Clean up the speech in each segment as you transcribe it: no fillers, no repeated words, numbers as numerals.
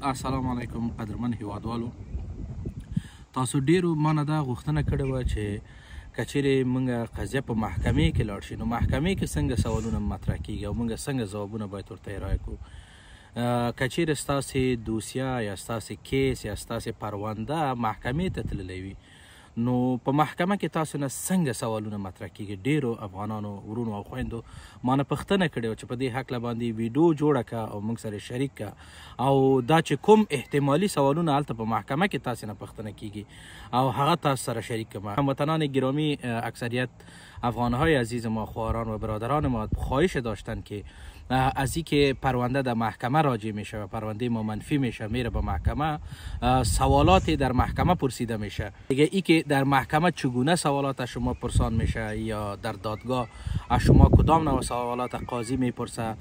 السلام علیکم قدرمن هیوادوالو. تاسو ډیرو مانه دا غوښتنه کړې وه چې که چیرې موږ قضیه په محکمې کې لاړ شي نو محکمې کې څنګه سوالونه مطرح کیږي او موږ څنګه ځوابونه باید ورته ارائه کړو. که چیرې ستاسې دوسیه یا ستاسې کیس یا ستاسې پرونده محکمې ته تللی وي نو په محکمه کې تاسو نه څنګه سوالونه مطرح کیږي. ډیرو افغانانو ورونو او خویندو مانه پوښتنه کړې وه چې په دې هکله باندې ویډیو جوړه کړه او موږ سره شریک کړه او دا چې کوم احتمالي سوالونه هلته په محکمه کې تاسې نه پوښتنه کیږي او هغه تاسو سره شریک کړم. هموطنان گرامی، اکثریت افغانهای عزیز ما، خواهران و برادران ما خواهش داشتن که از اینکه پرونده در محکمه راجع میشه و پرونده ما منفی میشه میره به محکمه، سوالاتی در محکمه پرسیده میشه دیگه. ای که در محکمه چگونه سوالات از شما پرسان میشه یا در دادگاه از شما کدام نوع سوالات قاضی میپرسه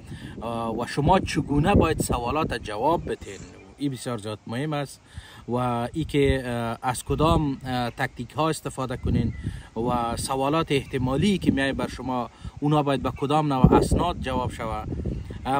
و شما چگونه باید سوالات جواب بدین، این بسیار زیاد مهم است. و ای که از کدام تکتیک ها استفاده کنین و سوالات احتمالی که میای بر شما اونا باید به کدام نوع اسناد جواب شود.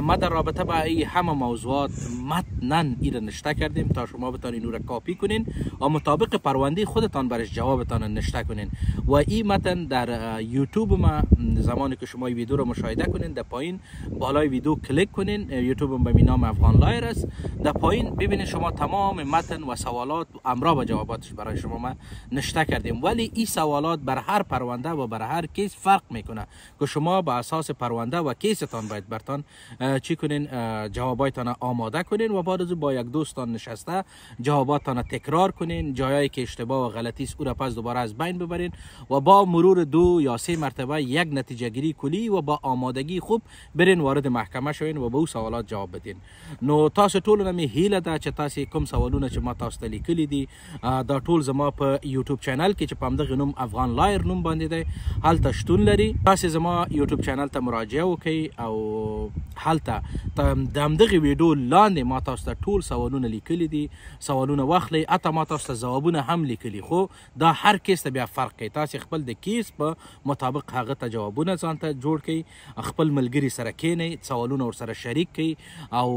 ما در رابطه با این همه موضوعات متناً این نشته کردیم تا شما بتانین او را کاپی کنین و مطابق پرونده خودتان برش جوابتان نشته کنین. و این متن در یوتیوب ما زمانی که شما ویدیو رو مشاهده کنین در پایین بالای ویدیو کلیک کنین، یوتیوب به نام افغان لایر است، در پایین ببینید شما تمام متن و سوالات همراه با جواباتش برای شما ما نشته کردیم. ولی این سوالات بر هر پرونده و بر هر کیس فرق میکنه که شما به اساس پرونده و کیستان باید برتان چی کنین، جوابایتان آماده کنین و بعد از با یک دوستان نشسته جواباتان تکرار کنین، جایی که اشتباه و غلطی است او را پس دوباره از بین ببرین و با مرور 2 یا 3 مرتبه یک نتیجه گیری کلی و با آمادگی خوب برین وارد محکمه شوین و به او سوالات جواب بدین. نو تاسو ټول نمی هیله ده چې تاسو کوم سوالونه چې ما تاسو ته لیکلي دي دا ټول زما په یوټیوب چینل کې چې په همدغه نوم افغان لایر نوم باندې دی هلته شتون لري. تاسو زما یوټیوب چینل ته مراجعه وکړئ او هلته د همدغې ویډیو لاندې ما تاسو ته ټول سوالونه لیکلي دي، سوالونه واخلئ، حتی ما تاسو ته ځوابونه هم لیکلي. خو دا هر کیس ته بیا فرق کوي. تاسو خپل د کیس په مطابق هغه ته جوابونه ځان ته جوړ کړئ، خپل ملګري سره کینئ، سوالونه ورسره شریک کړئ او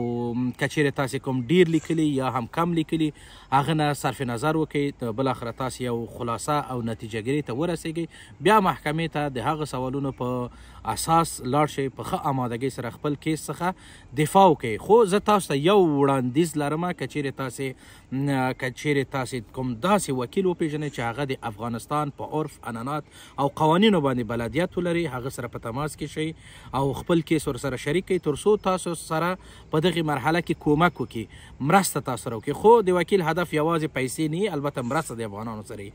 که چیرې تاسو کوم ډیر لیکلي یا هم کم لیکلي هغه نه صرف نظر وکړئ، بالاخره تاسو یو خلاصه او نتیجه ګیري ته ورسیږئ. بیا محکمې ته د هغه سوالونو په اساس لاړ شئ، په ښه آمادګۍ سره خپل کیس څخه دفاع وکړئ. خو زه تاسو ته یو وړاندیز لرم که چیرې تاسو کوم داسې وکیل وپېژنئ چې هغه د افغانستان په عرف، عنعنات او قوانینو باندې بلدیت ولري، هغه سره په تماس کې شئ او خپل کیس ورسره شریک کړئ تر څو تاسو سره په دغې مرحله کې کومک وکړي، مرسته تاسو سره وکړي. خو د وکیل هدف یوازې پیسې نه، البته مرسته د افغانانو سره.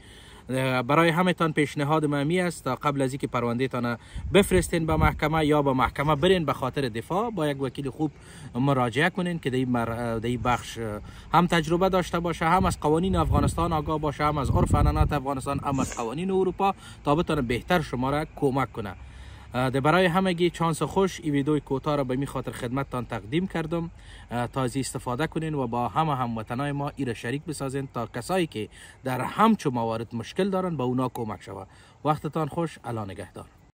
برای همتان پیشنهاد می است تا قبل از اینکه پرونده تان بفرستین به محکمه یا به محکمه برین به خاطر دفاع با یک وکیل خوب مراجعه کنین که در این بخش هم تجربه داشته باشه، هم از قوانین افغانستان آگاه باشه، هم از عرف عنعنات افغانستان، هم از قوانین اروپا تا بتونه بهتر شما را کمک کنه. برای همگی چانس خوش این ویدیوی کوتاه را به می خاطر خدمتتان تقدیم کردم تا از استفاده کنین و با هموطنای ما این را شریک بسازین تا کسایی که در همچون موارد مشکل دارن به اونا کمک شود. وقتتان خوش. الله نگهدار.